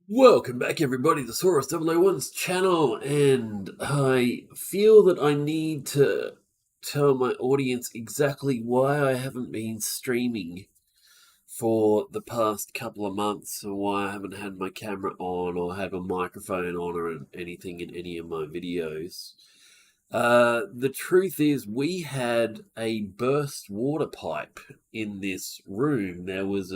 Welcome back, everybody, to Saurus 001's channel, and I feel that I need to tell my audience exactly why I haven't been streaming for the past couple of months, or why I haven't had my camera on or had my microphone on or anything in any of my videos. The truth is, we had a burst water pipe in this room. There was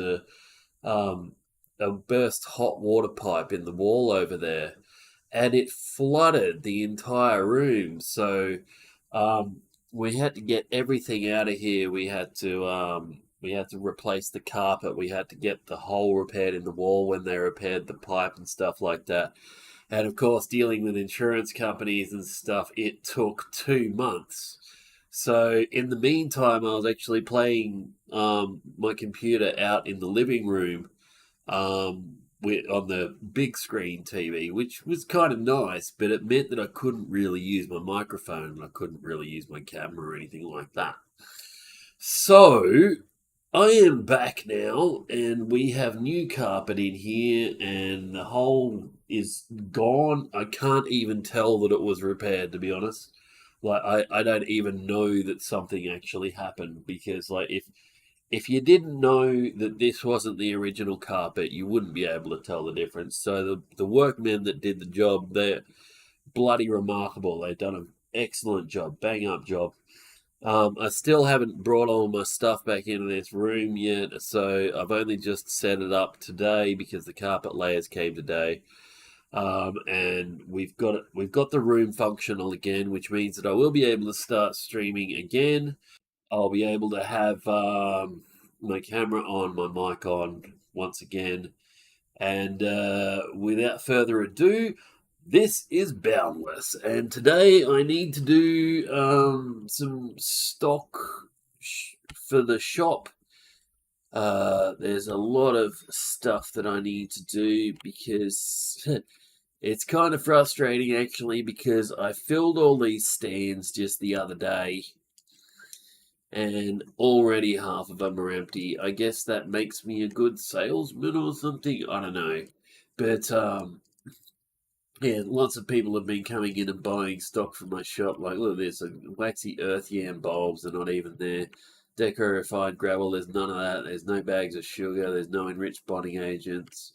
um, a burst hot water pipe in the wall over there, and it flooded the entire room. So we had to get everything out of here. We had to replace the carpet. We had to get the hole repaired in the wall when they repaired the pipe and stuff like that. And of course, dealing with insurance companies and stuff, it took 2 months. So in the meantime, I was actually playing my computer out in the living room on the big screen TV, which was kind of nice, but it meant that I couldn't really use my microphone and I couldn't really use my camera or anything like that. So I am back now, and we have new carpet in here, and the hole is gone. I can't even tell that it was repaired, to be honest. Like I don't even know that something actually happened, because like if you didn't know that this wasn't the original carpet, you wouldn't be able to tell the difference. So the workmen that did the job, they're bloody remarkable. They've done an excellent job, bang up job. I still haven't brought all my stuff back into this room yet, so I've only just set it up today because the carpet layers came today. And we've got the room functional again, which means that I will be able to start streaming again. I'll be able to have my camera on, my mic on once again. And without further ado, this is Boundless. And today I need to do some stock for the shop. There's a lot of stuff that I need to do because it's kind of frustrating, actually, because I filled all these stands just the other day and already half of them are empty. I guess that makes me a good salesman or something. I don't know. But yeah, lots of people have been coming in and buying stock from my shop. Like, look, there's waxy earth yam bulbs, they're not even there. Deco-refined gravel, there's none of that. There's no bags of sugar, there's no enriched bonding agents.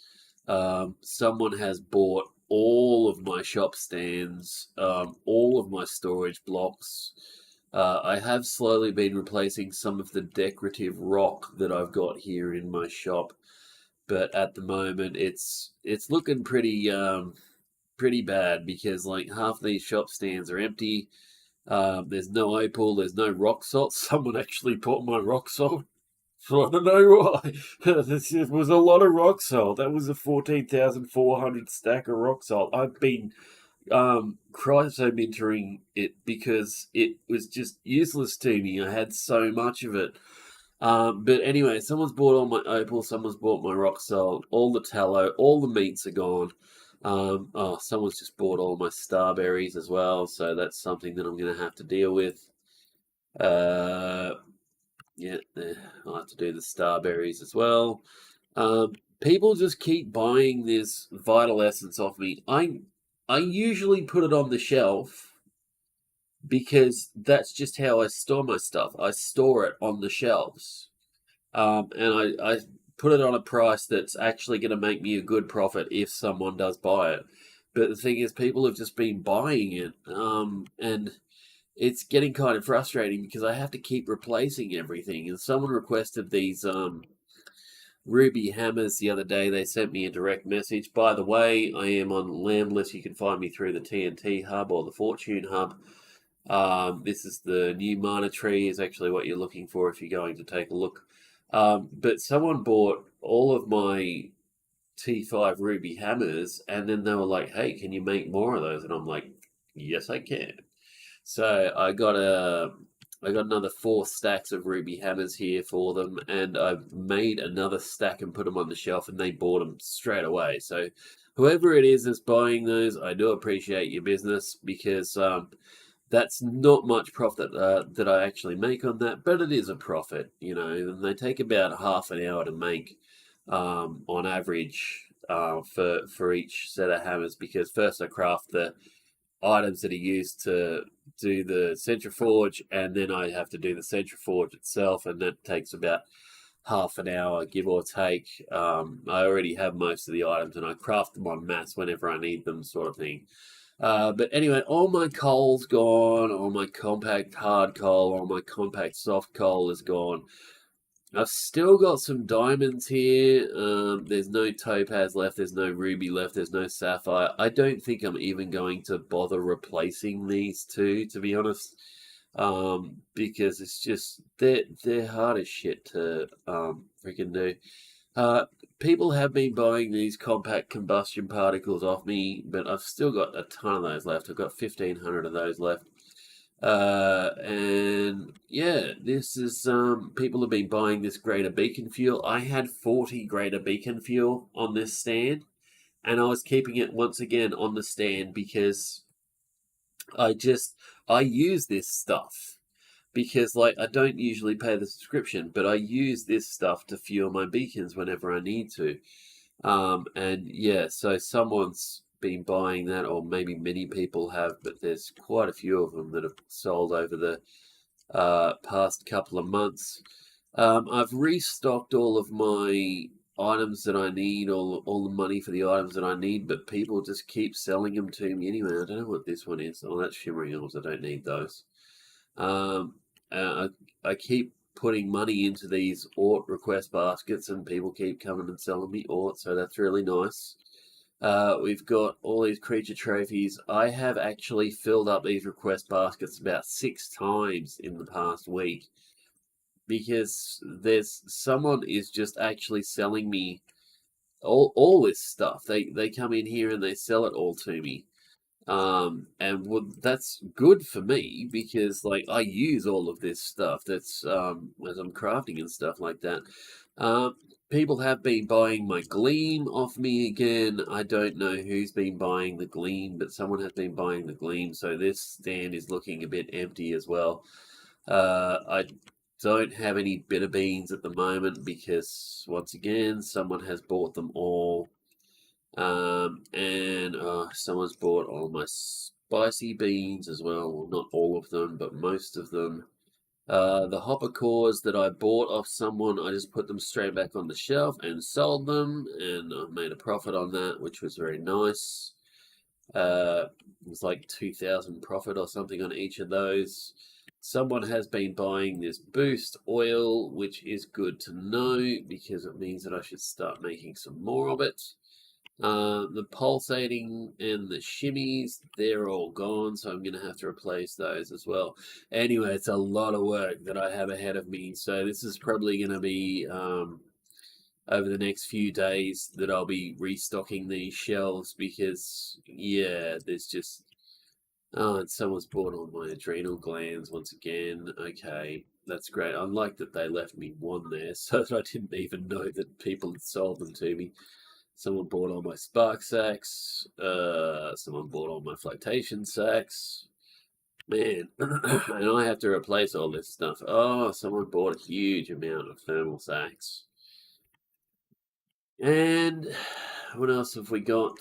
Someone has bought all of my shop stands, all of my storage blocks. I have slowly been replacing some of the decorative rock that I've got here in my shop, but at the moment it's looking pretty bad, because like half these shop stands are empty. There's no opal, there's no rock salt. Someone actually bought my rock salt. So I don't know why. It was a lot of rock salt. That was a 14,400 stack of rock salt. I've been cryominting it because it was just useless to me. I had so much of it. But anyway, someone's bought all my opal, someone's bought my rock salt, all the tallow, all the meats are gone. Oh, someone's just bought all my starberries as well, so that's something that I'm going to have to deal with. Uh, yeah, I'll have to do the starberries as well. People just keep buying this vital essence off me. I usually put it on the shelf because that's just how I store my stuff. I store it on the shelves, and I put it on a price that's actually going to make me a good profit if someone does buy it. But the thing is, people have just been buying it, and it's getting kind of frustrating because I have to keep replacing everything. And someone requested these ruby hammers the other day. They sent me a direct message. By the way, I am on Boundless. You can find me through the TNT hub or the Fortune hub. This is the new mana tree, is actually what you're looking for if you're going to take a look. But someone bought all of my T5 ruby hammers, and then they were like, "Hey, can you make more of those?" And I'm like, "Yes, I can." So I got another 4 stacks of ruby hammers here for them, and I've made another stack and put them on the shelf, and they bought them straight away. So whoever it is that's buying those, I do appreciate your business, because that's not much profit that I actually make on that, but it is a profit, and they take about half an hour to make on average. for each set of hammers, because first I craft the items that are used to do the centrifuge, and then I have to do the centrifuge itself, and that takes about half an hour, give or take. I already have most of the items, and I craft them en masse whenever I need them, sort of thing. But anyway, all my coal's gone, all my compact hard coal, all my compact soft coal is gone. I've still got some diamonds here. There's no topaz left, there's no ruby left, there's no sapphire. I don't think I'm even going to bother replacing these two, to be honest. Because it's just they're hard as shit to freaking do. People have been buying these compact combustion particles off me, but I've still got a ton of those left. I've got 1,500 of those left. And yeah, this is people have been buying this greater beacon fuel. I had 40 greater beacon fuel on this stand, and I was keeping it once again on the stand because I use this stuff because like I don't usually pay the subscription, but I use this stuff to fuel my beacons whenever I need to. And yeah, so someone's been buying that, or maybe many people have, but there's quite a few of them that have sold over the past couple of months. I've restocked all of my items that I need, all the money for the items that I need, but people just keep selling them to me anyway. I don't know what this one is. Oh, that's shimmering ores. I don't need those. I keep putting money into these Ort request baskets, and people keep coming and selling me Ort, so that's really nice. We've got all these creature trophies. I have actually filled up these request baskets about 6 times in the past week because there's someone is just actually selling me all this stuff. They come in here and they sell it all to me. And that's good for me because like I use all of this stuff that's as I'm crafting and stuff like that. People have been buying my gleam off me again. I don't know who's been buying the gleam, but someone has been buying the gleam, so this stand is looking a bit empty as well. I don't have any bitter beans at the moment because once again someone has bought them all. And someone's bought all my spicy beans as well. Well, not all of them, but most of them. The hopper cores that I bought off someone, I just put them straight back on the shelf and sold them, and I made a profit on that, which was very nice. It was like 2,000 profit or something on each of those. Someone has been buying this boost oil, which is good to know because it means that I should start making some more of it. The pulsating and the shimmies, they're all gone, so I'm going to have to replace those as well. Anyway, it's a lot of work that I have ahead of me, so this is probably going to be over the next few days that I'll be restocking these shelves because, yeah, there's just... Oh, and someone's bought all my adrenal glands once again. Okay, that's great. I like that they left me one there so that I didn't even know that people had sold them to me. Someone bought all my spark sacks. Someone bought all my flotation sacks. Man, and I have to replace all this stuff. Oh, someone bought a huge amount of thermal sacks. And what else have we got?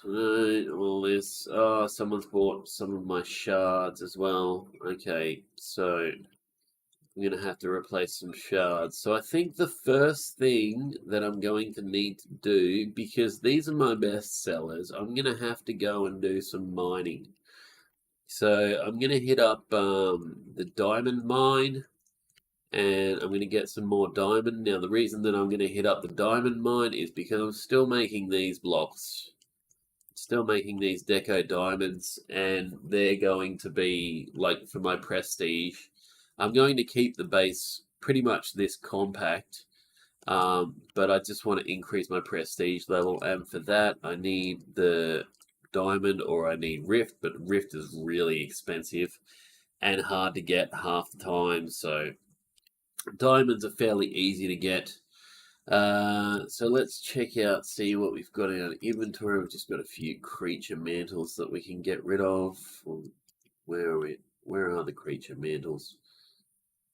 All this. Oh, someone's bought some of my shards as well. Okay, so I'm going to have to replace some shards. So I think the first thing that I'm going to need to do, because these are my best sellers, I'm going to have to go and do some mining. So I'm going to hit up the diamond mine, and I'm going to get some more diamond. Now the reason that I'm going to hit up the diamond mine is because I'm still making these blocks. Still making these deco diamonds, and they're going to be like for my prestige. I'm going to keep the base pretty much this compact, but I just want to increase my prestige level, and for that I need the diamond or I need rift, but rift is really expensive and hard to get half the time, so diamonds are fairly easy to get. So let's check out, see what we've got in our inventory. We've just got a few creature mantles that we can get rid of. Where are we? Where are the creature mantles?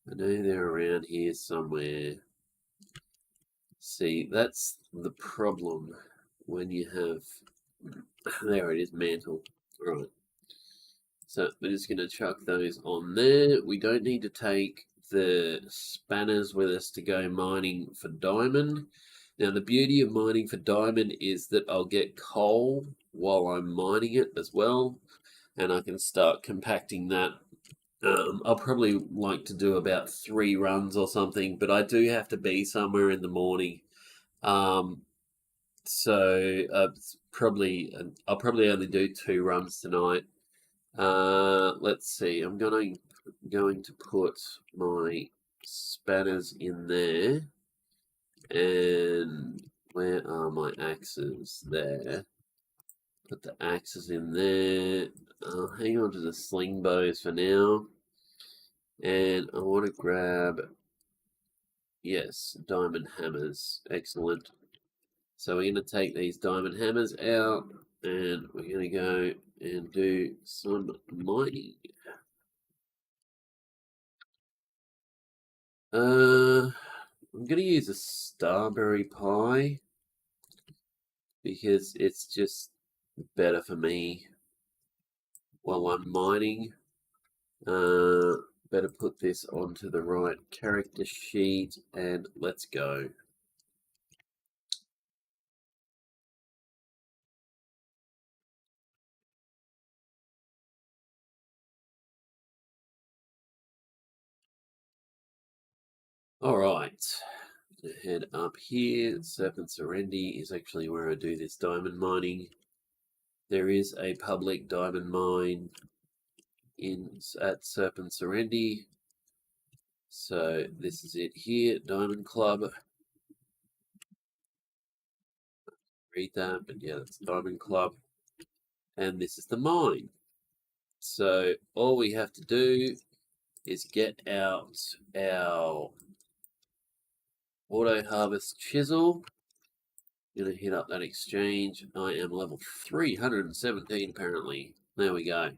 I know they're around here somewhere. See, that's the problem when you have, there it is, mantle. All right. So we're just going to chuck those on there. We don't need to take the spanners with us to go mining for diamond. Now the beauty of mining for diamond is that I'll get coal while I'm mining it as well, and I can start compacting that. I'll probably like to do about 3 runs or something, but I do have to be somewhere in the morning. So I'll probably only do 2 runs tonight. Let's see. I'm going to put my spanners in there, and where are my axes? There. Put the axes in there. I'll hang on to the sling bows for now, and I want to grab, yes, diamond hammers. Excellent. So we're going to take these diamond hammers out, and we're going to go and do some mining. I'm going to use a starberry pie because it's just better for me while I'm mining. Better put this onto the right character sheet, and let's go. All right. Head up here. Serpent Serendi is actually where I do this diamond mining. There is a public diamond mine at Serpent Serendi. So this is it here, Diamond Club. Read that, but yeah, that's Diamond Club. And this is the mine. So all we have to do is get out our auto harvest chisel. Gonna hit up that exchange. I am level 317 apparently. There we go.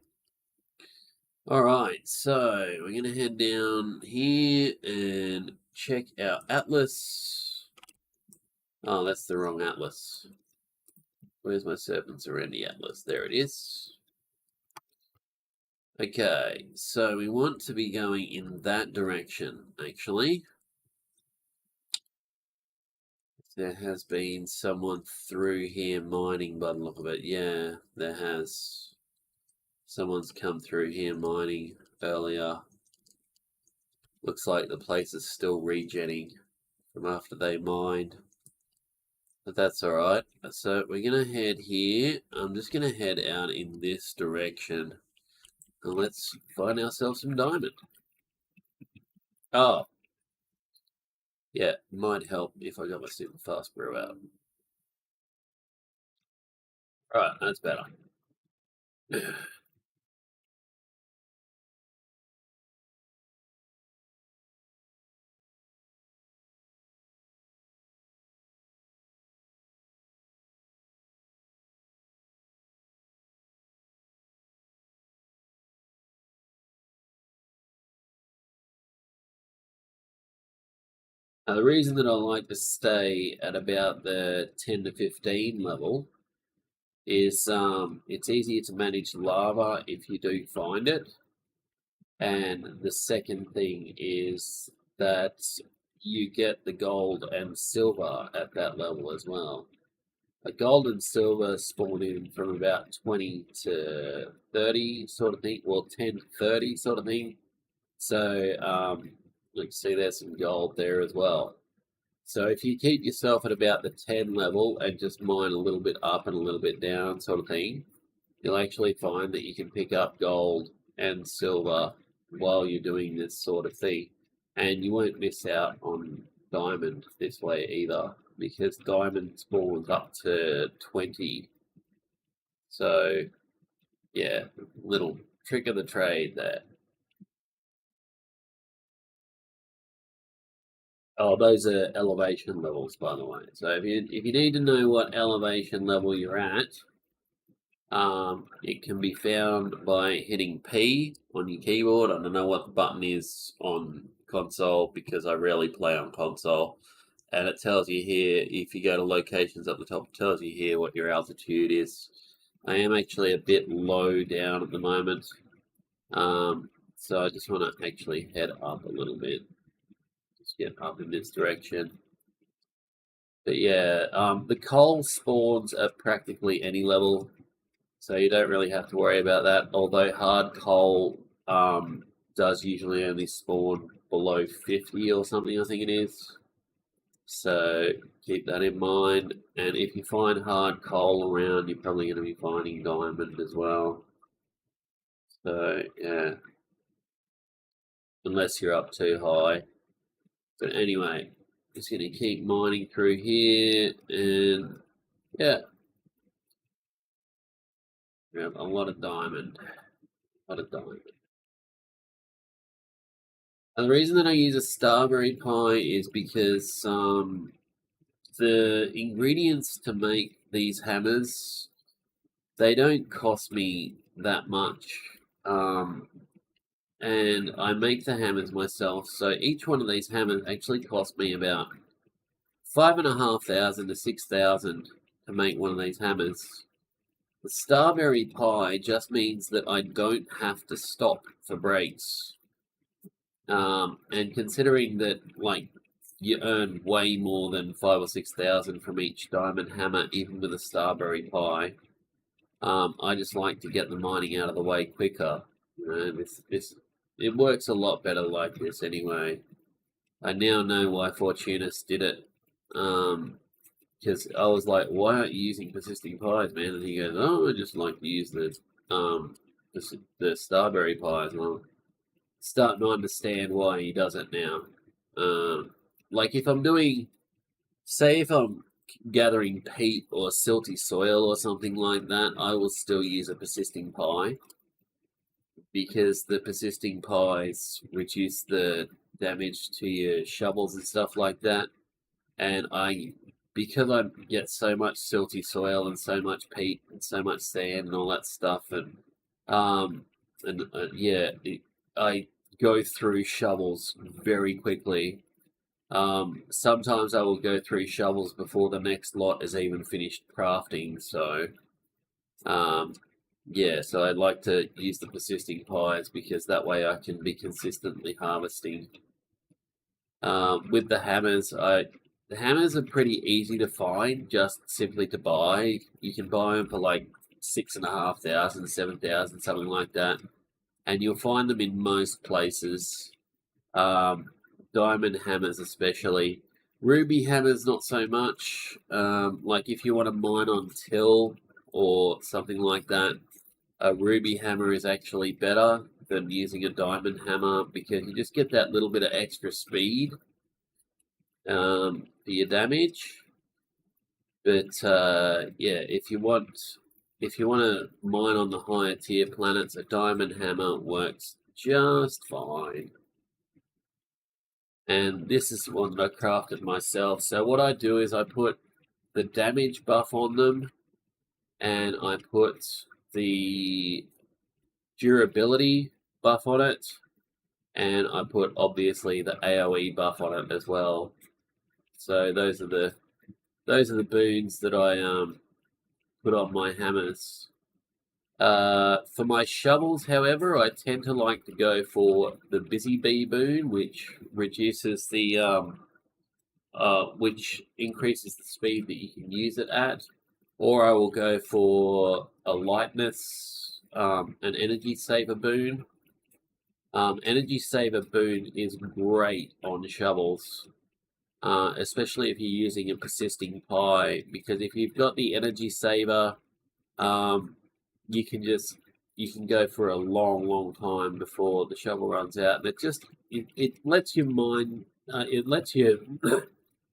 Alright, so we're gonna head down here and check our atlas. Oh, that's the wrong atlas. Where's my Serpent Serendi atlas? There it is. Okay, so we want to be going in that direction, actually. There has been someone through here mining by the look of it. Yeah, there has. Someone's come through here mining earlier. Looks like the place is still regenning from after they mined. But that's alright. So we're going to head here. I'm just going to head out in this direction. And let's find ourselves some diamond. Oh. Yeah, might help if I got my super fast brew out. Alright, that's better. Now, the reason that I like to stay at about the 10 to 15 level is it's easier to manage lava if you do find it. And the second thing is that you get the gold and silver at that level as well. A gold and silver spawn in from about 20 to 30 sort of thing, well 10 to 30 sort of thing. So you can see there's some gold there as well. So if you keep yourself at about the 10 level and just mine a little bit up and a little bit down sort of thing, you'll actually find that you can pick up gold and silver while you're doing this sort of thing. And you won't miss out on diamond this way either, because diamond spawns up to 20. So, yeah, little trick of the trade there. Oh, those are elevation levels, by the way. So if you need to know what elevation level you're at, it can be found by hitting P on your keyboard. I don't know what the button is on console because I rarely play on console. and it tells you here, if you go to locations up the top, it tells you here what your altitude is. I am actually a bit low down at the moment, so I just want to actually head up a little bit, just get up in this direction. But yeah, the coal spawns at practically any level, so you don't really have to worry about that, although hard coal does usually only spawn below 50 or something, I think it is. So keep that in mind. And if you find hard coal around, you're probably going to be finding diamond as well. So yeah, unless you're up too high. But anyway, just going to keep mining through here, and yeah, we have a lot of diamond. A lot of diamond. And the reason that I use a starberry pie is because the ingredients to make these hammers, they don't cost me that much. And I make the hammers myself, so each one of these hammers actually cost me about 5,500 to 6,000 to make one of these hammers. The starberry pie just means that I don't have to stop for breaks. And considering that, like, you earn way more than 5,000 or 6,000 from each diamond hammer, even with a starberry pie, I just like to get the mining out of the way quicker. You know, it works a lot better like this anyway. I now know why Fortunus did it. Because I was like, why aren't you using persisting pies, man? And he goes, oh, I just like to use the starberry pies. Well, starting to understand why he does it now. Like if I'm doing, say if I'm gathering peat or silty soil or something like that, I will still use a persisting pie, because the persisting pies reduce the damage to your shovels and stuff like that. And because I get so much silty soil and so much peat and so much sand and all that stuff, and yeah, I go through shovels very quickly. Sometimes I will go through shovels before the next lot is even finished crafting. So, yeah, so I'd like to use the persisting pies because that way I can be consistently harvesting. With the hammers, the hammers are pretty easy to find, just simply to buy. You can buy them for like 6,500, 7,000, something like that, and you'll find them in most places. Diamond hammers especially. Ruby hammers not so much. Like if you want to mine on till or something like that, a ruby hammer is actually better than using a diamond hammer, because you just get that little bit of extra speed for your damage. But yeah, if you want to mine on the higher tier planets, a diamond hammer works just fine. And this is the one that I crafted myself. So what I do is I put the damage buff on them, and I put the durability buff on it, and I put obviously the AoE buff on it as well. So those are the boons that I put on my hammers. For my shovels, however, I tend to like to go for the Busy Bee boon, which reduces the which increases the speed that you can use it at, or I will go for a lightness, an energy saver boon. Energy saver boon is great on shovels, especially if you're using a persisting pie, because if you've got the energy saver, you can go for a long time before the shovel runs out, and it lets you mine, it lets you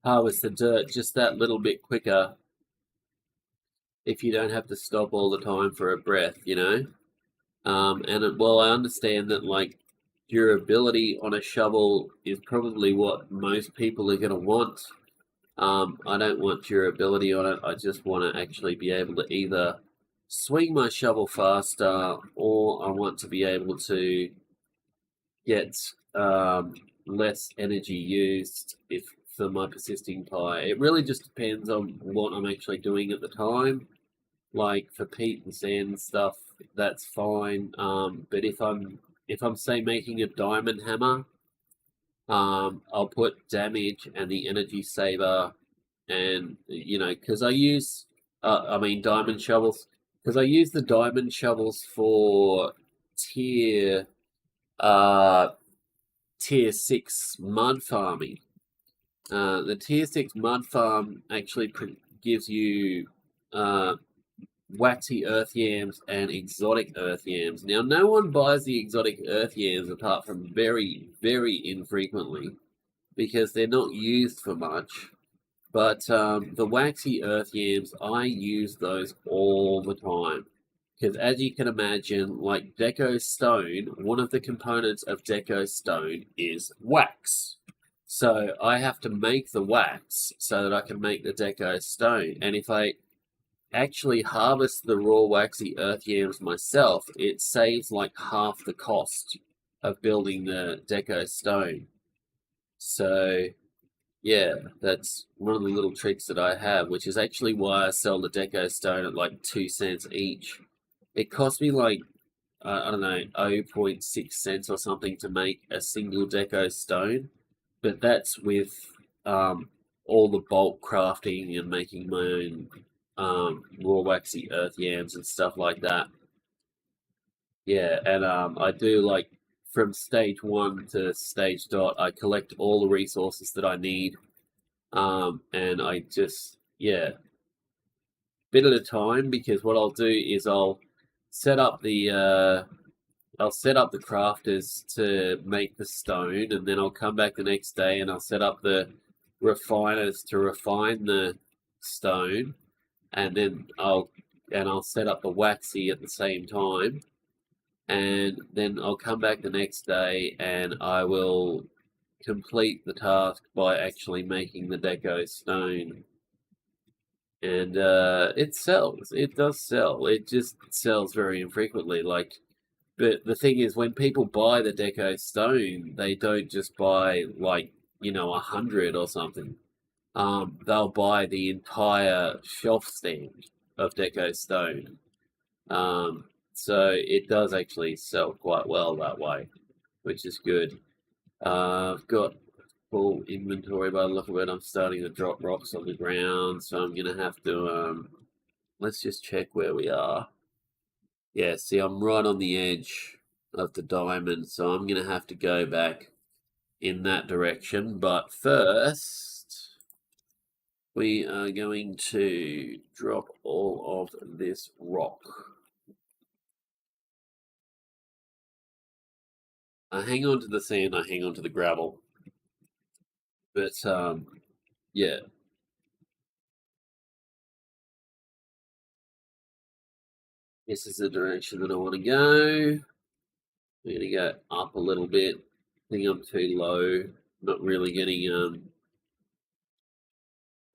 harvest the dirt just that little bit quicker if you don't have to stop all the time for a breath, you know. Well, I understand that like durability on a shovel is probably what most people are going to want. I don't want durability on it. I just want to actually be able to either swing my shovel faster, or I want to be able to get less energy used if for my persisting pie. It really just depends on what I'm actually doing at the time. Like for peat and sand stuff, that's fine. But if I'm say making a diamond hammer, I'll put damage and the energy saver, and because I use, diamond shovels, because I use the diamond shovels for tier uh tier 6 mud farming. The tier 6 mud farm actually gives you waxy earth yams and exotic earth yams. Now, no one buys the exotic earth yams apart from very, very infrequently because they're not used for much. But the waxy earth yams, I use those all the time. Because as you can imagine, like deco stone, one of the components of deco stone is wax. So I have to make the wax so that I can make the deco stone. And if I actually harvest the raw waxy earth yams myself, it saves like half the cost of building the deco stone. So yeah, that's one of the little tricks that I have, which is actually why I sell the deco stone at like 2 cents each. It cost me like, I don't know, 0.6 cents or something to make a single deco stone, but that's with all the bulk crafting and making my own raw waxy earth yams and stuff like that. Yeah, and I do like from stage 1 to stage dot, I collect all the resources that I need, and I just, yeah, bit at a time, because what I'll do is I'll set up the crafters to make the stone, and then I'll come back the next day and I'll set up the refiners to refine the stone, and then I'll set up the waxy at the same time, and then I'll come back the next day and I will complete the task by actually making the deco stone. And it sells. It does sell. It just sells very infrequently. But the thing is, when people buy the deco stone, they don't just buy like 100 or something. They'll buy the entire shelf stand of deco stone. So it does actually sell quite well that way, which is good. I've got full inventory by the look of it. I'm starting to drop rocks on the ground, so I'm gonna have to let's just check where we are. Yeah, see, I'm right on the edge of the diamond, so I'm gonna have to go back in that direction. But first, we are going to drop all of this rock. I hang on to the sand, I hang on to the gravel. But yeah. This is the direction that I want to go. I'm going to go up a little bit. I think I'm too low. Not really getting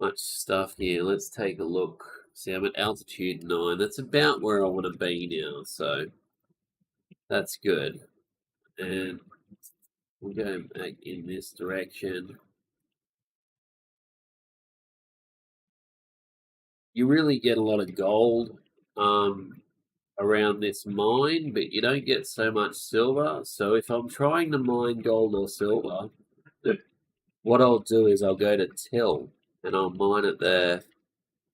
much stuff here. Let's take a look. See, I'm at altitude 9. That's about where I want to be now, so that's good. And we'll go back in this direction. You really get a lot of gold around this mine, but you don't get so much silver. So if I'm trying to mine gold or silver, what I'll do is I'll go to till and I'll mine it there,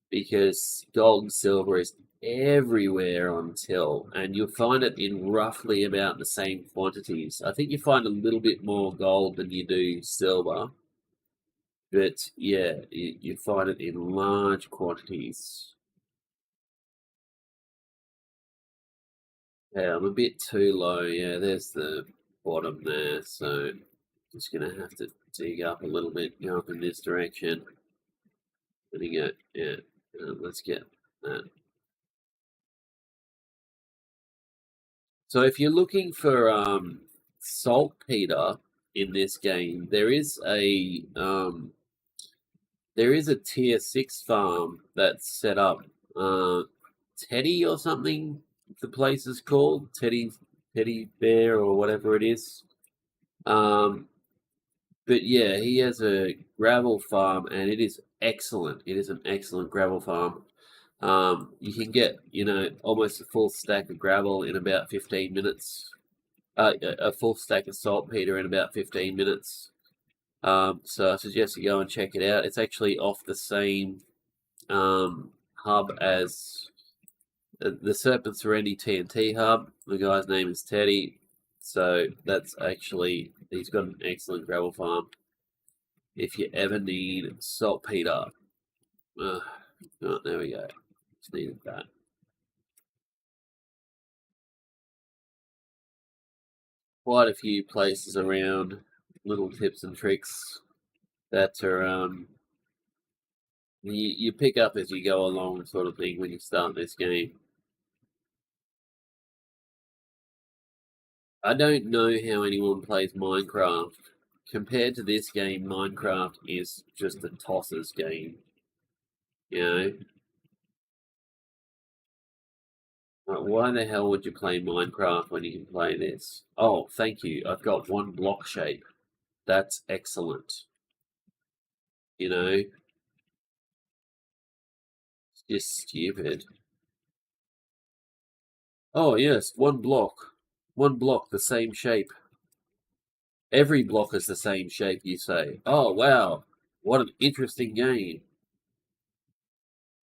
because gold and silver is everywhere on till, and you'll find it in roughly about the same quantities. I think you find a little bit more gold than you do silver, but yeah, you find it in large quantities. Yeah, I'm a bit too low. Yeah, there's the bottom there, so just gonna have to dig up a little bit, go up in this direction. There we go. Yeah, let's get that. So if you're looking for saltpeter in this game, there is a tier 6 farm that's set up. Teddy or something, the place is called Teddy Bear or whatever it is. But yeah, he has a gravel farm, and it is excellent. It is an excellent gravel farm. You can get, almost a full stack of gravel in about 15 minutes. A full stack of saltpeter in about 15 minutes. So I suggest you go and check it out. It's actually off the same hub as the Serpent Serenity TNT hub. The guy's name is Teddy. So that's actually, he's got an excellent gravel farm. If you ever need saltpeter. Oh, there we go. Just needed that. Quite a few places around, little tips and tricks that are you pick up as you go along, sort of thing, when you start this game. I don't know how anyone plays Minecraft. Compared to this game, Minecraft is just a tosses game. You know? Like, why the hell would you play Minecraft when you can play this? Oh, thank you. I've got one block shape. That's excellent. You know? It's just stupid. Oh, yes, one block. One block, the same shape. Every block is the same shape, you say. Oh, wow. What an interesting game.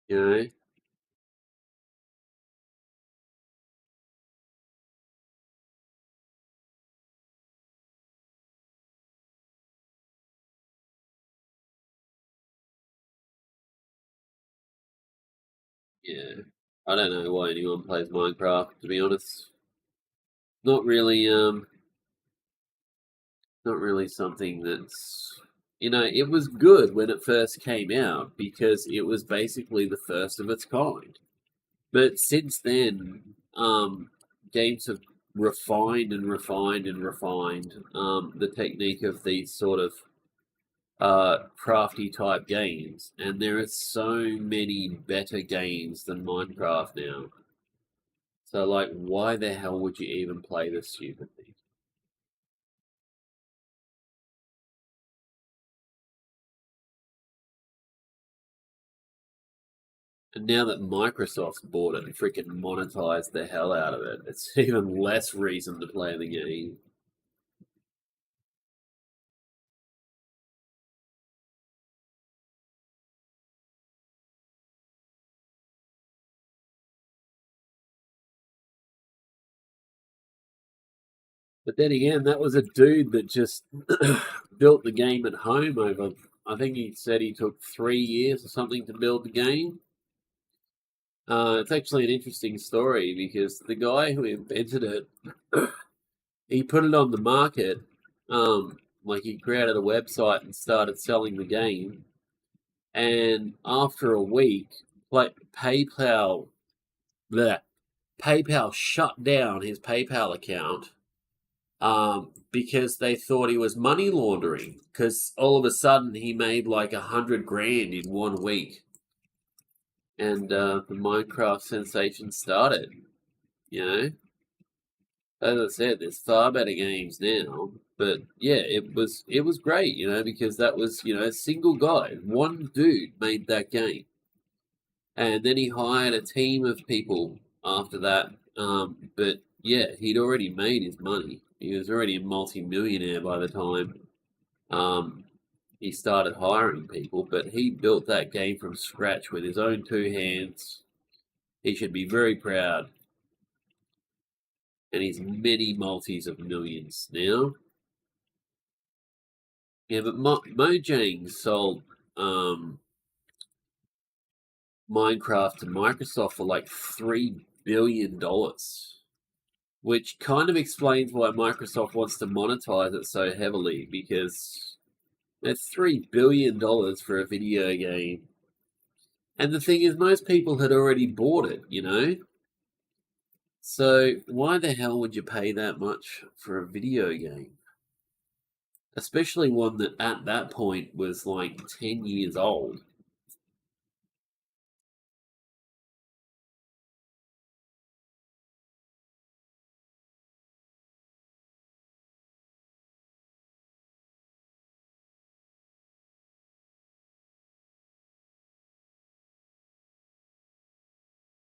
You know? Yeah. I don't know why anyone plays Minecraft, to be honest. Not really, not really something that's, it was good when it first came out because it was basically the first of its kind. But since then, games have refined and refined and refined the technique of these sort of crafty type games, and there are so many better games than Minecraft now. So, like, why the hell would you even play this stupid thing? And now that Microsoft's bought it and freaking monetized the hell out of it, it's even less reason to play the game. But then again, that was a dude that just built the game at home over. I think he said he took 3 years or something to build the game. It's actually an interesting story because the guy who invented it, he put it on the market. Like he created a website and started selling the game. And after a week, like bleh, PayPal shut down his PayPal account because they thought he was money laundering. Because all of a sudden he made like 100 grand in 1 week, and the Minecraft sensation started. You know, as I said, there's far better games now, but yeah, it was great. Because that was a single guy, one dude made that game, and then he hired a team of people after that. But yeah, he'd already made his money. He was already a multi-millionaire by the time um, he started hiring people. But he built that game from scratch with his own two hands. He should be very proud. And he's many multis of millions now. Yeah, but Mojang sold Minecraft to Microsoft for like $3 billion, which kind of explains why Microsoft wants to monetize it so heavily, because that's $3 billion for a video game. And the thing is, most people had already bought it. So why the hell would you pay that much for a video game? Especially one that at that point was like 10 years old.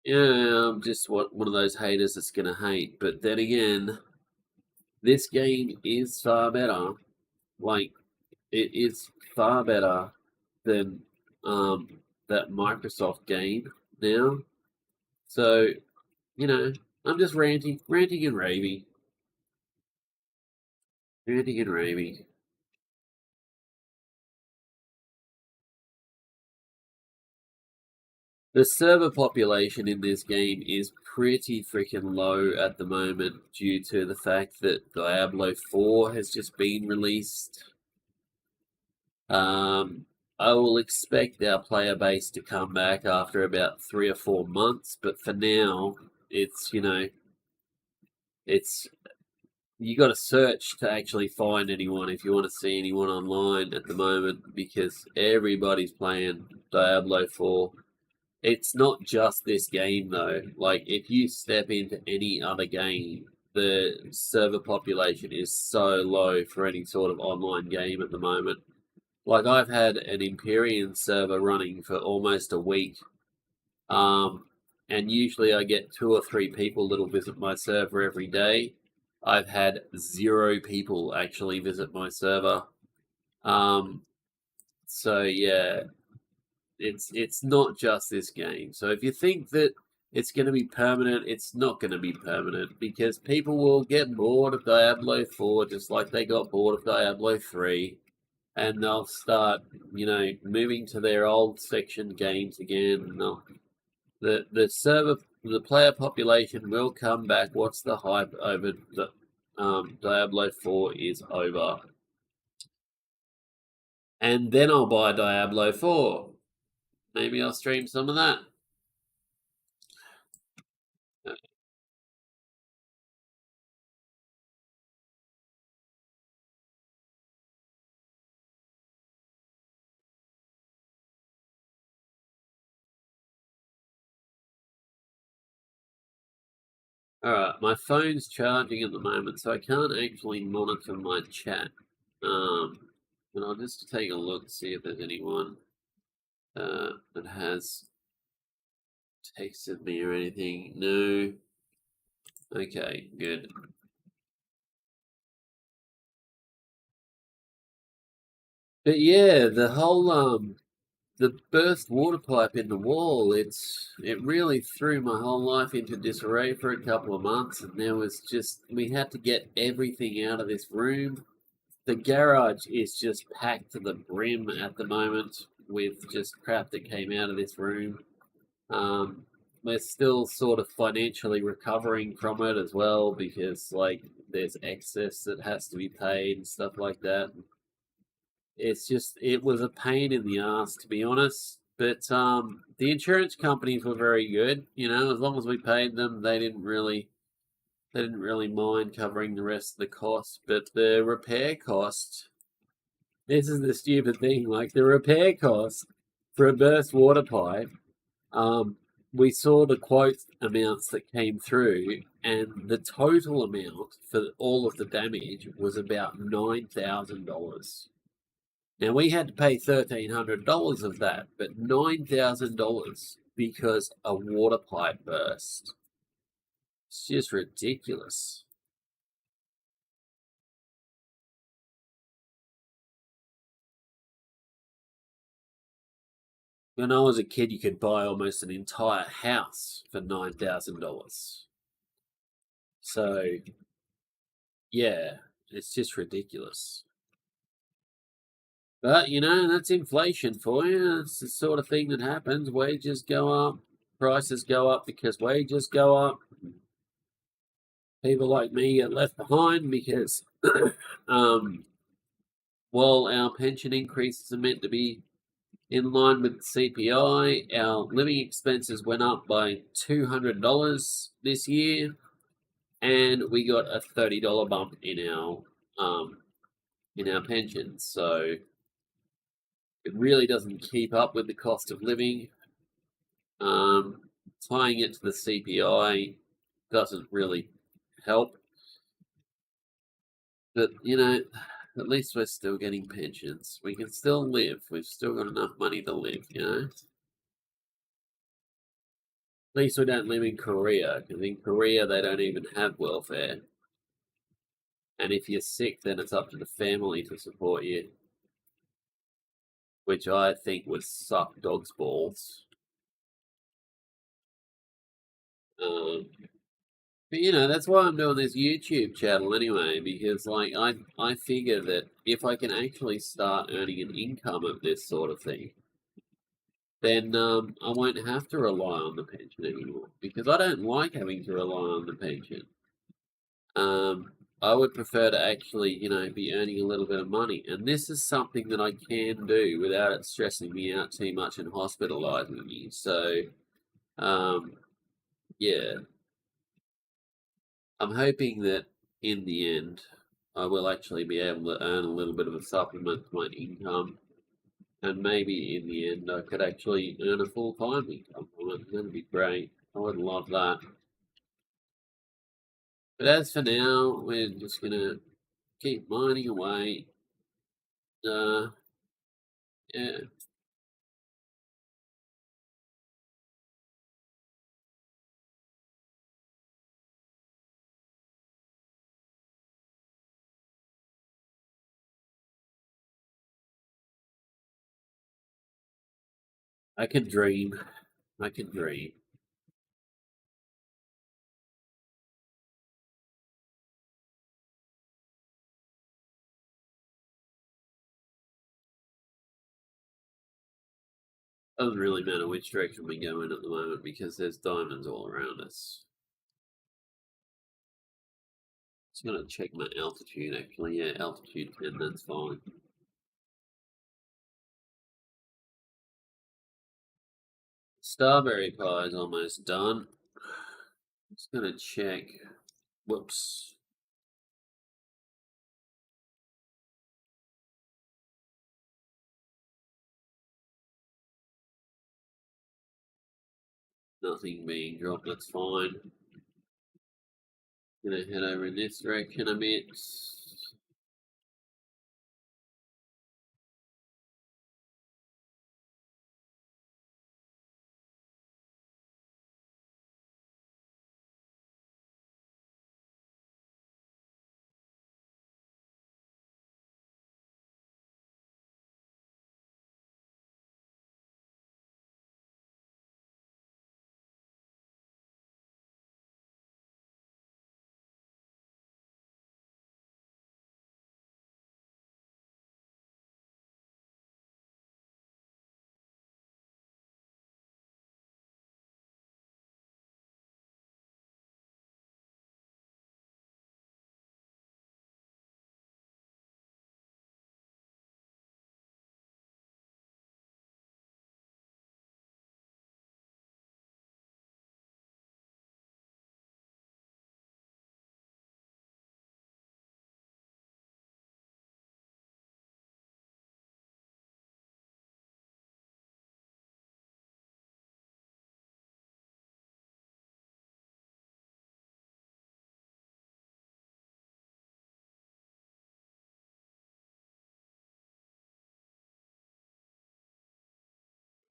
Yeah, I'm just one of those haters that's gonna hate. But then again, this game is far better. Like, it is far better than that Microsoft game now. So, you know, I'm just ranting and raving. The server population in this game is pretty freaking low at the moment due to the fact that Diablo 4 has just been released. I will expect our player base to come back after about 3 or 4 months, but for now, it's, it's you got to search to actually find anyone if you want to see anyone online at the moment because everybody's playing Diablo 4. It's not just this game though. Like if you step into any other game, the server population is so low for any sort of online game at the moment. Like I've had an Empyrean server running for almost a week, um, and usually I get 2 or 3 people that'll visit my server every day. I've had 0 people actually visit my server. Um, so yeah, it's not just this game. So if you think that it's going to be permanent, it's not going to be permanent because people will get bored of Diablo 4 just like they got bored of Diablo 3 and they'll start, moving to their old section games again. And the player population will come back once the hype over the Diablo 4 is over, and then I'll buy Diablo 4. Maybe I'll stream some of that. Alright, my phone's charging at the moment, so I can't actually monitor my chat. And I'll just take a look, see if there's anyone that has texted me or anything. No. Okay, good. But yeah, the whole the burst water pipe in the wall, it really threw my whole life into disarray for a couple of months, and there was just we had to get everything out of this room. The garage is just packed to the brim at the moment with just crap that came out of this room. We're still sort of financially recovering from it as well because like there's excess that has to be paid and stuff like that. It was a pain in the ass to be honest. But the insurance companies were very good. As long as we paid them, they didn't really mind covering the rest of the costs. But the repair cost, this is the stupid thing. Like the repair cost for a burst water pipe, we saw the quote amounts that came through, and the total amount for all of the damage was about $9,000. Now we had to pay $1,300 of that, but $9,000 because a water pipe burst. It's just ridiculous. When I was a kid, you could buy almost an entire house for $9,000. So, yeah, it's just ridiculous. But, that's inflation for you. It's the sort of thing that happens. Wages go up, prices go up because wages go up. People like me get left behind because, while our pension increases are meant to be in line with CPI, our living expenses went up by $200 this year, and we got a $30 bump in our pension. So it really doesn't keep up with the cost of living. Tying it to the CPI doesn't really help. But at least we're still getting pensions. We can still live. We've still got enough money to live. least we don't live in Korea, because in Korea they don't even have welfare. And if you're sick, then it's up to the family to support you, which I think would suck dog's balls. But that's why I'm doing this YouTube channel anyway, because like I figure that if I can actually start earning an income of this sort of thing, then I won't have to rely on the pension anymore, because I don't like having to rely on the pension. I would prefer to actually, be earning a little bit of money, and this is something that I can do without it stressing me out too much and hospitalizing me. So, yeah, I'm hoping that in the end, I will actually be able to earn a little bit of a supplement to my income, and maybe in the end, I could actually earn a full-time income. That'd be great. I would love that. But as for now, we're just gonna keep mining away. Yeah, I can dream. I can dream. Doesn't really matter which direction we go in at the moment because there's diamonds all around us. Just gonna check my altitude actually. Yeah, altitude 10, that's fine. Starberry pie is almost done. Just gonna check. Whoops. Nothing being dropped, that's fine. Gonna head over in this direction a bit.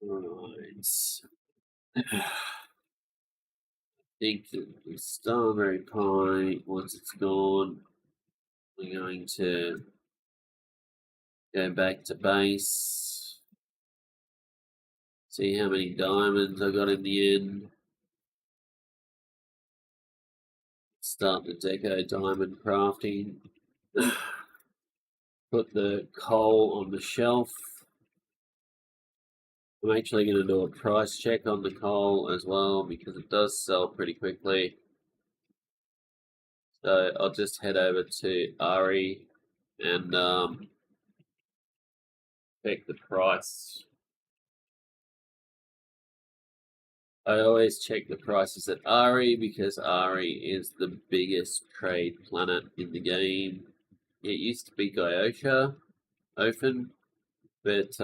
Right. Think that the strawberry pie, once it's gone, we're going to go back to base. See how many diamonds I got in the end. Start the deco diamond crafting. Put the coal on the shelf. I'm actually going to do a price check on the coal as well because it does sell pretty quickly. So I'll just head over to Ari and check the price. I always check the prices at Ari because Ari is the biggest trade planet in the game. It used to be Gaiosha Open, but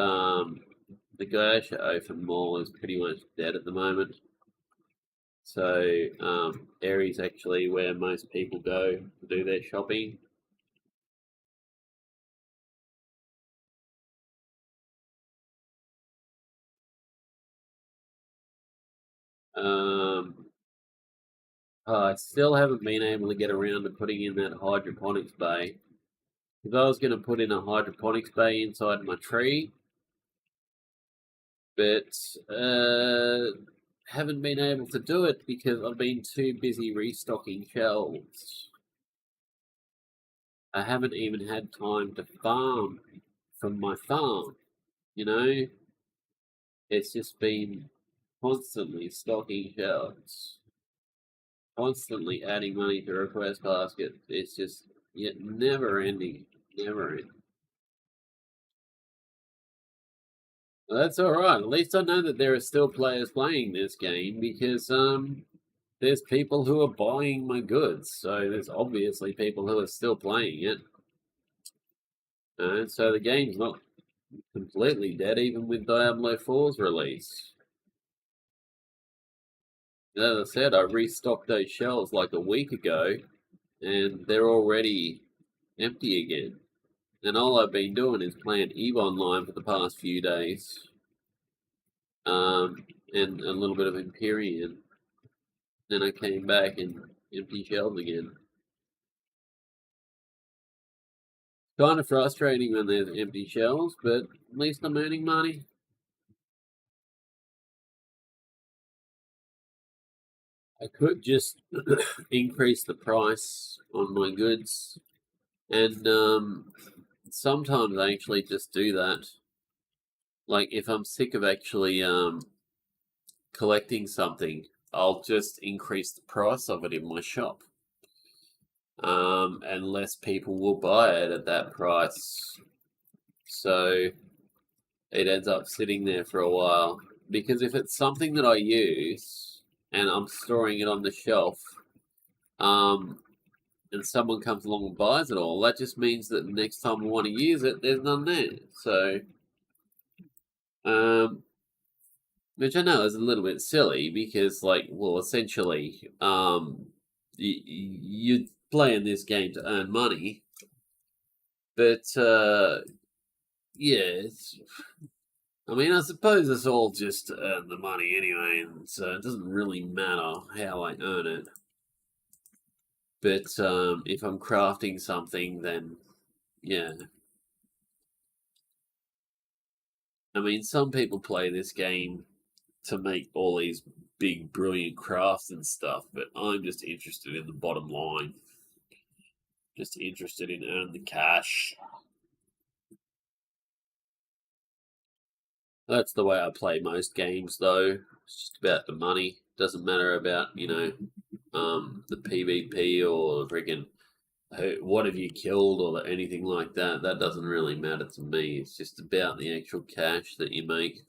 the Gaiosha Open Mall is pretty much dead at the moment. So Ari's actually where most people go to do their shopping. I still haven't been able to get around to putting in that hydroponics bay. Because I was going to put in a hydroponics bay inside my tree, but haven't been able to do it because I've been too busy restocking shelves. I haven't even had time to farm from my farm, you know? It's just been constantly stocking shelves, constantly adding money to request basket. It's just never ending, never ending. Well, that's all right. At least I know that there are still players playing this game because there's people who are buying my goods. So there's obviously people who are still playing it. So the game's not completely dead, even with Diablo 4's release. As I said, I restocked those shelves like a week ago, and they're already empty again. And all I've been doing is playing EVE Online for the past few days, and a little bit of Empyrean. Then I came back and empty shelves again. Kind of frustrating when there's empty shelves, but at least I'm earning money. I could just increase the price on my goods, and sometimes I actually just do that. Like if I'm sick of actually collecting something, I'll just increase the price of it in my shop. And less people will buy it at that price. So it ends up sitting there for a while. Because if it's something that I use and I'm storing it on the shelf, and someone comes along and buys it all, that just means that the next time I want to use it, there's none there. So, which I know is a little bit silly because, like, well, essentially, you're playing this game to earn money, but yeah, I mean, I suppose it's all just to earn the money anyway, and so it doesn't really matter how I earn it. But if I'm crafting something, then yeah. I mean, some people play this game to make all these big, brilliant crafts and stuff, but I'm just interested in the bottom line. Just interested in earning the cash. That's the way I play most games, though. It's just about the money. Doesn't matter about, the PvP or freaking what have you killed or anything like that. That doesn't really matter to me. It's just about the actual cash that you make.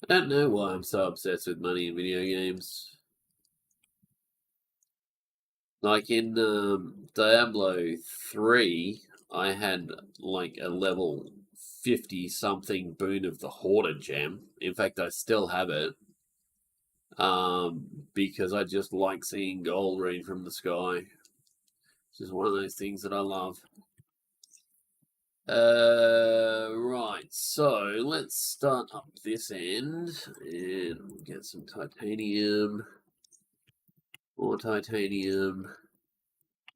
I don't know why I'm so obsessed with money in video games. Like in Diablo 3, I had like a level 50 something boon of the Hoarder gem. In fact, I still have it. Because I just like seeing gold rain from the sky. It's just one of those things that I love. Right, so let's start up this end and get some titanium. More titanium.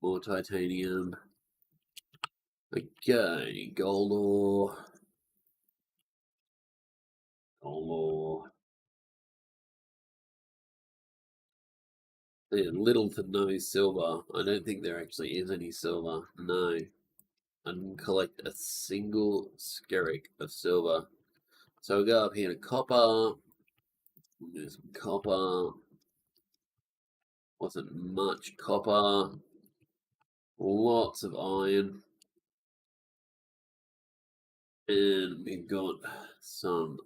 More titanium. Okay, gold ore. Gold ore. Yeah, little to no silver. I don't think there actually is any silver. No. I didn't collect a single skerrick of silver. So we'll go up here to copper. There's some copper. Wasn't much copper. Lots of iron. And we've got some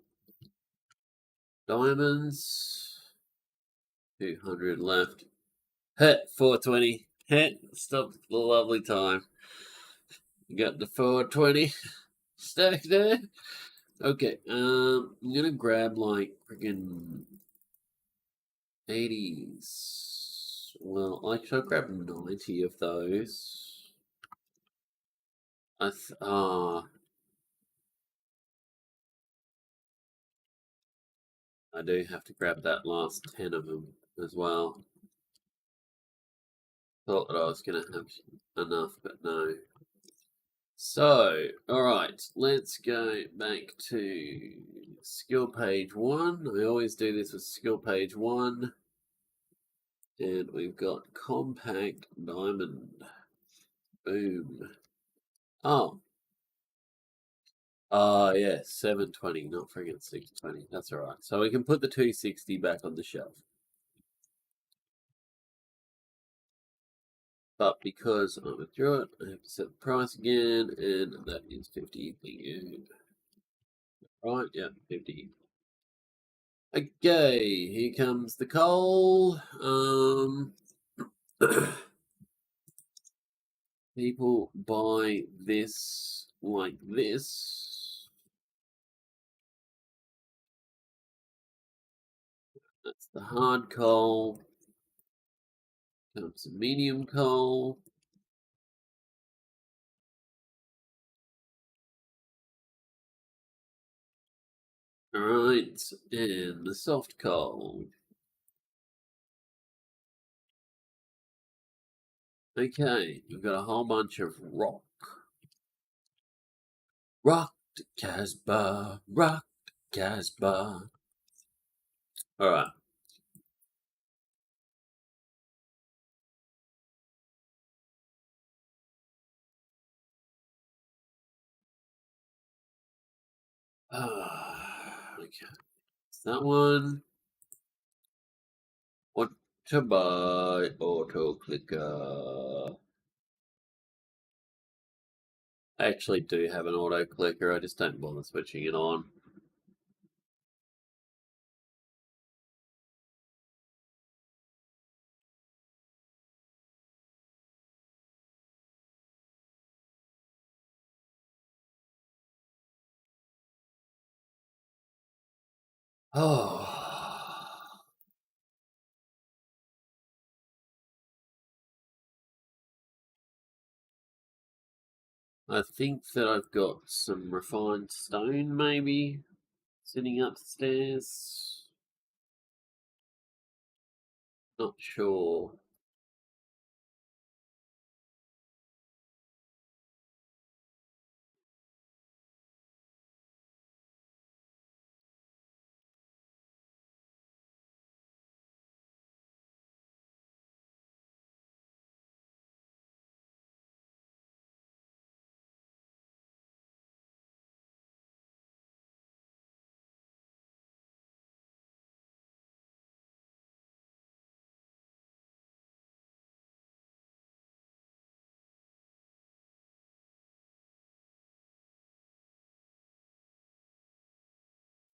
diamonds. 200 left. Hit 420. Hit. Stop the lovely time. Got the 420 stack there. Okay, I'm gonna grab like freaking 80s. Well, I should grab 90 of those. I do have to grab that last 10 of them as well. Thought that I was going to have enough, but no. So, alright, let's go back to skill page 1. I always do this with skill page 1. And we've got compact diamond. Boom. Oh. Yeah, 720, not friggin' 620. That's alright. So we can put the 260 back on the shelf. But because I withdrew it, I have to set the price again, and that is 50 PU. Right, yeah, 50. Okay, here comes the coal. People buy this like this. That's the hard coal. Comes the medium coal. Alright, and the soft coal. Okay, we've got a whole bunch of rock. Rock Casbah, rock Casbah. Alright. Okay. It's that one. What to buy? Auto clicker. I actually do have an auto clicker, I just don't bother switching it on. Oh. I think that I've got some refined stone, maybe, sitting upstairs. Not sure.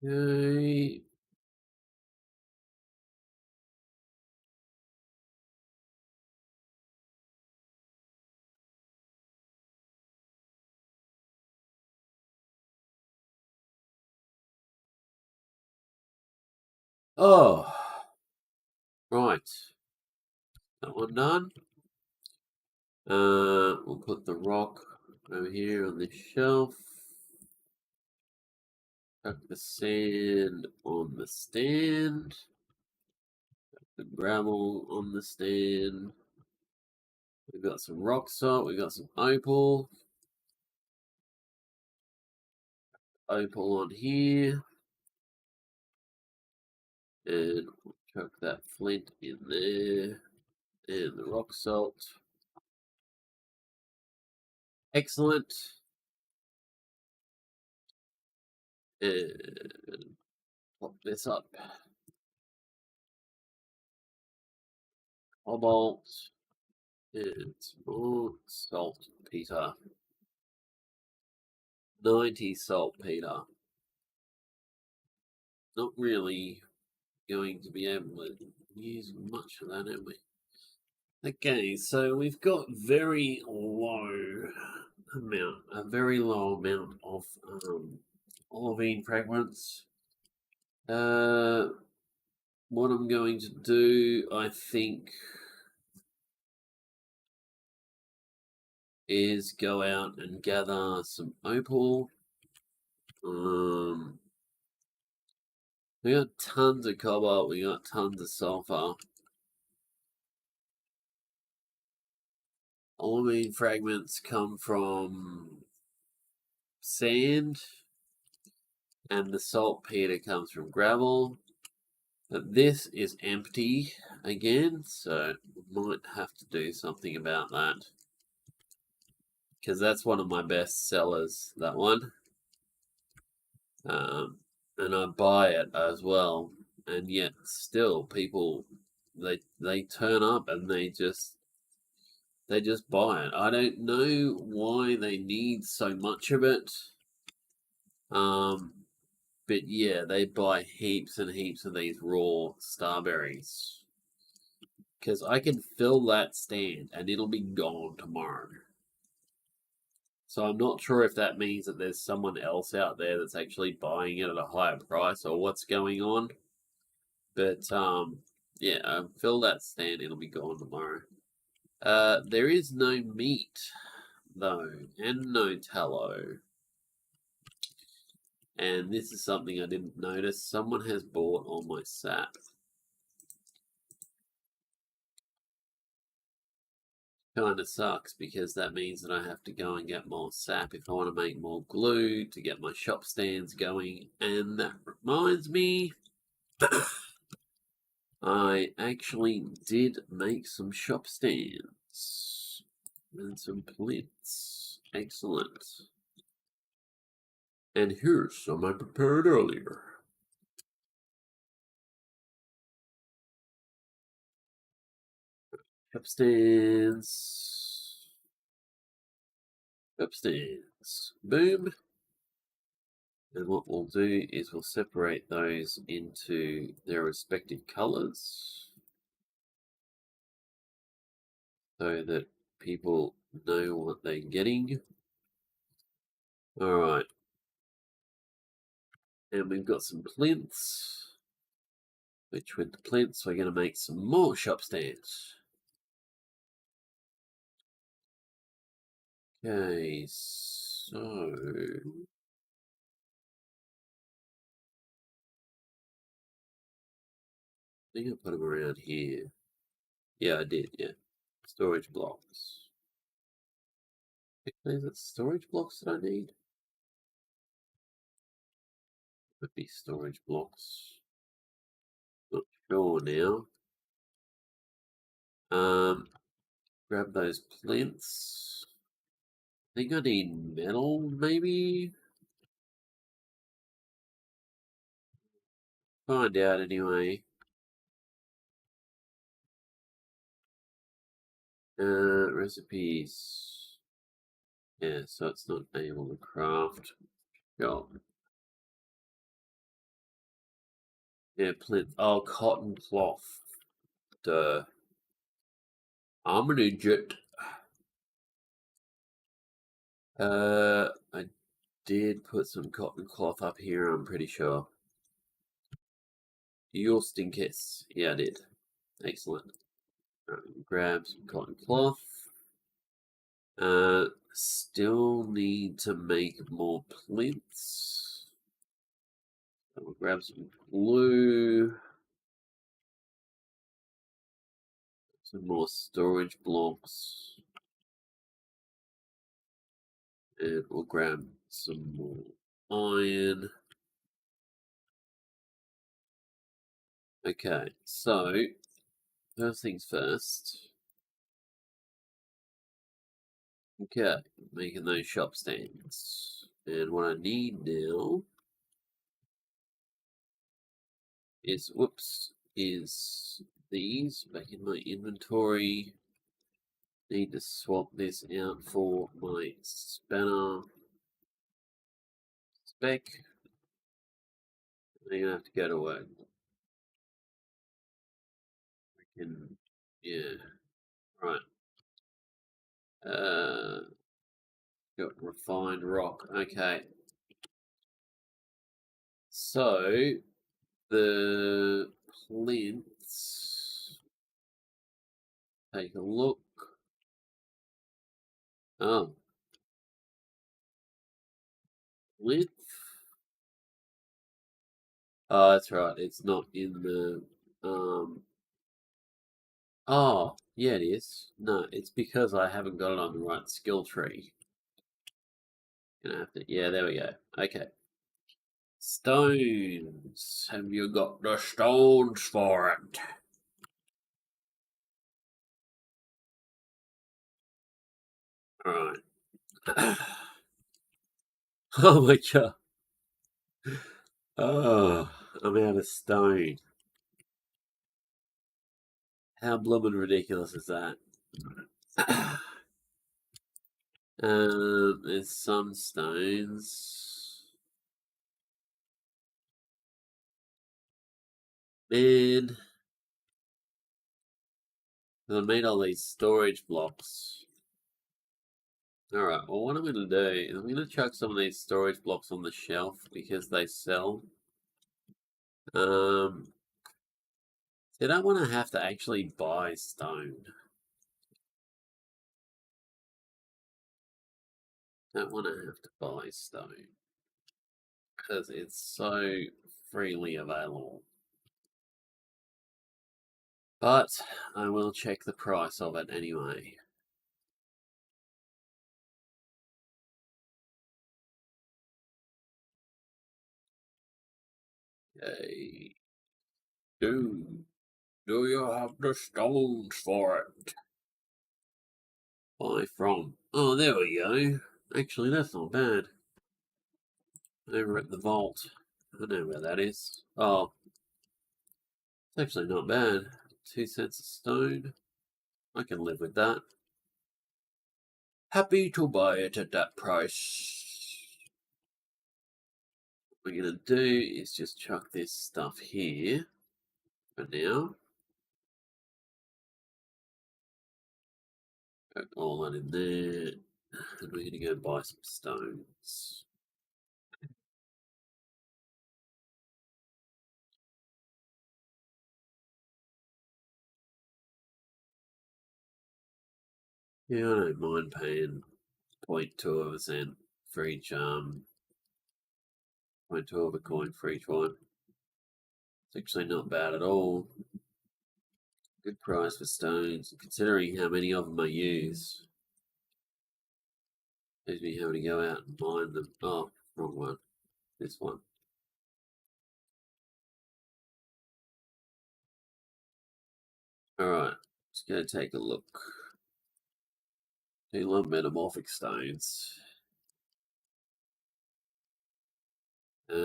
Okay. Oh. Right. That one done. We'll put the rock over here on the shelf. Chuck the sand on the stand. The gravel on the stand. We've got some rock salt. We've got some opal. Opal on here. And we'll chuck that flint in there. And the rock salt. Excellent. And pop this up. Cobalt. And more saltpeter. 90 saltpeter. Not really going to be able to use much of that, have we? Okay, so we've got a very low amount of olivine fragments. What I'm going to do, I think, is go out and gather some opal. We got tons of cobalt, we got tons of sulfur. Olivine fragments come from sand, and the saltpeter comes from gravel. But this is empty again, so we might have to do something about that. Because that's one of my best sellers, that one. And I buy it as well, and yet still people they turn up and they just buy it. I don't know why they need so much of it. But yeah, they buy heaps and heaps of these raw starberries. Because I can fill that stand and it'll be gone tomorrow. So I'm not sure if that means that there's someone else out there that's actually buying it at a higher price or what's going on. But yeah, fill that stand, it'll be gone tomorrow. There is no meat though, and no tallow. And this is something I didn't notice. Someone has bought all my sap. Kind of sucks because that means that I have to go and get more sap if I want to make more glue to get my shop stands going. And that reminds me, I actually did make some shop stands and some plinths. Excellent. And here's some I prepared earlier. Shop stands. Shop stands. Boom. And what we'll do is we'll separate those into their respective colours so that people know what they're getting. Alright. And we've got some plinths, which with the plinths we're going to make some more shop stands. Okay, so I think I put them around here. Yeah, I did, yeah. Storage blocks. Is it storage blocks that I need? Could be storage blocks. Not sure now. Grab those plinths. I think I need metal, maybe? Find out anyway. Recipes. Yeah, so it's not able to craft. Sure. Yeah, plinth. Oh, cotton cloth. Duh. I'm an idiot. I did put some cotton cloth up here, I'm pretty sure. Your stinkers. Yeah, I did. Excellent. Grab some cotton cloth. Still need to make more plinths. So we'll grab some glue. Some more storage blocks. And we'll grab some more iron. Okay, so first things first. Okay, making those shop stands. And what I need now is, is these back in my inventory. Need to swap this out for my spanner spec. I'm gonna have to go to work. We can, yeah, right. Got refined rock. Okay. So the plinths. Take a look. Oh, plinth. Oh, that's right. It's not in the Oh, yeah, it is. No, it's because I haven't got it on the right skill tree. Gonna have to. Yeah, there we go. Okay. Stones. Have you got the stones for it? Alright. Oh my god. Oh, I'm out of stone. How bloomin' ridiculous is that? There's some stones. Man, I made all these storage blocks. Alright, well what I'm gonna do is I'm gonna chuck some of these storage blocks on the shelf because they sell. I don't want to have to actually buy stone. Don't want to have to buy stone because it's so freely available. But I will check the price of it anyway. Hey, do you have the stones for it? Buy from. Oh, there we go. Actually, that's not bad. Over at the vault. I know where that is. Oh, it's actually not bad. 2 cents a stone. I can live with that. Happy to buy it at that price. What we're going to do is just chuck this stuff here for now. Put all that in there. And we're going to go buy some stones. Yeah, I don't mind paying 0.2% for each 0.2 of a coin for each one. It's actually not bad at all. Good price for stones, considering how many of them I use. Shows me how to go out and mine them. Oh, wrong one. This one. Alright, let's go take a look. Do love metamorphic stones. What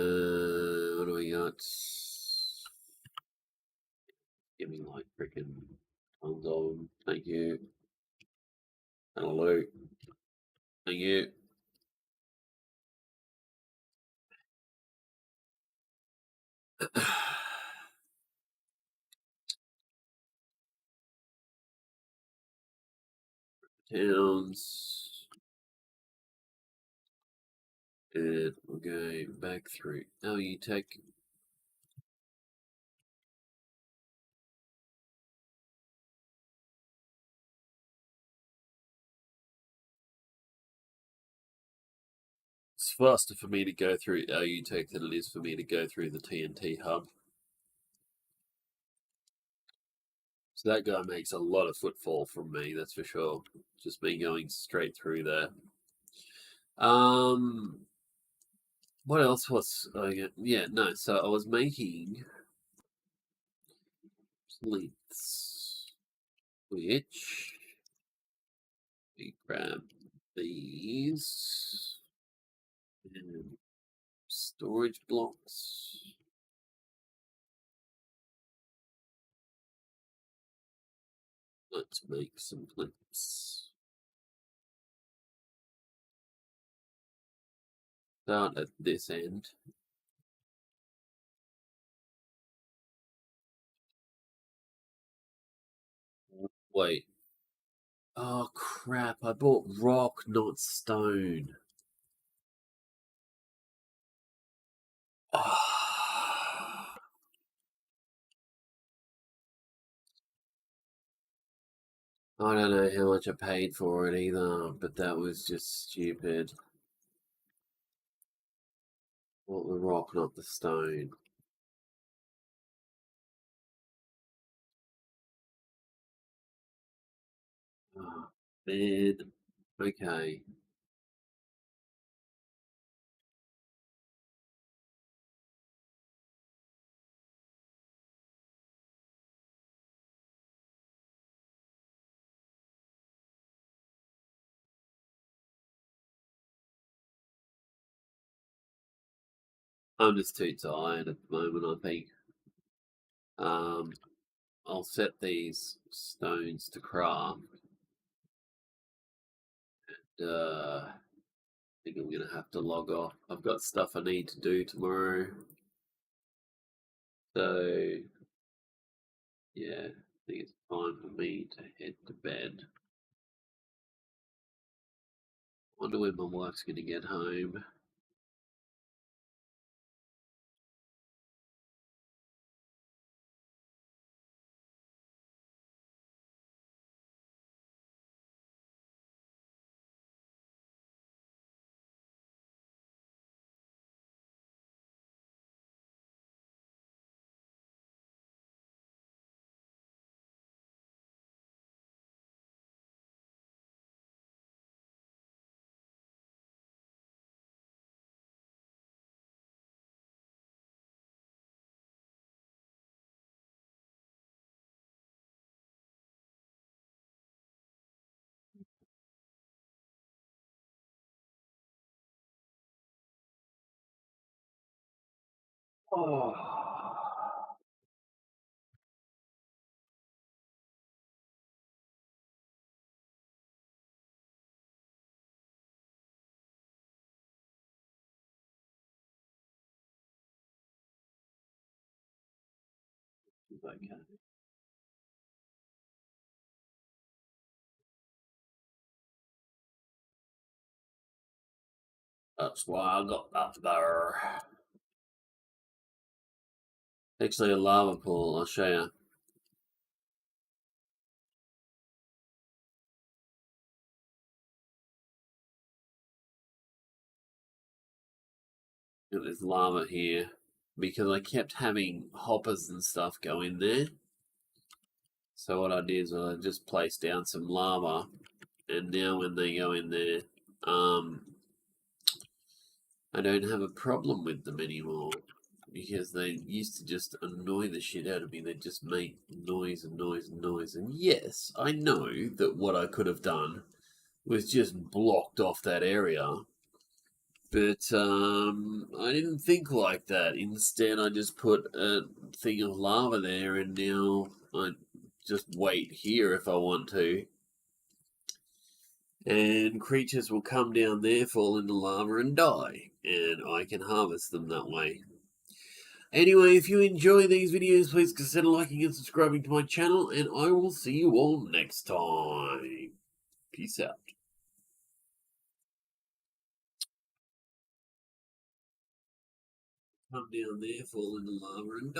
do we got? Give me like freaking tons of them. Thank you. Hello. Thank you. Towns. And we'll go back through LU Tech. It's faster for me to go through LU Tech than it is for me to go through the TNT hub. So that guy makes a lot of footfall from me, that's for sure. Just me going straight through there. What else was I yeah, no, so I was making plates, which we grab these and storage blocks. Let's make some plates. Start at this end. Wait. Oh crap, I bought rock, not stone. Oh. I don't know how much I paid for it either, but that was just stupid. Bought the rock, not the stone. Oh, man. Okay. I'm just too tired at the moment, I think. Um, I'll set these stones to craft. I think I'm gonna have to log off. I've got stuff I need to do tomorrow. So, yeah, I think it's time for me to head to bed. Wonder when my wife's gonna get home. Oh. Okay. That's why I got that there. Actually, a lava pool. I'll show you. There's lava here because I kept having hoppers and stuff go in there. So what I did is I just placed down some lava, and now when they go in there, I don't have a problem with them anymore because they used to just annoy the shit out of me. They just make noise and noise and noise. And yes, I know that what I could have done was just blocked off that area. But I didn't think like that. Instead, I just put a thing of lava there, and now I just wait here if I want to. And creatures will come down there, fall into lava, and die. And I can harvest them that way. Anyway, if you enjoy these videos, please consider liking and subscribing to my channel, and I will see you all next time. Peace out. Come down there, fall into lava, and die.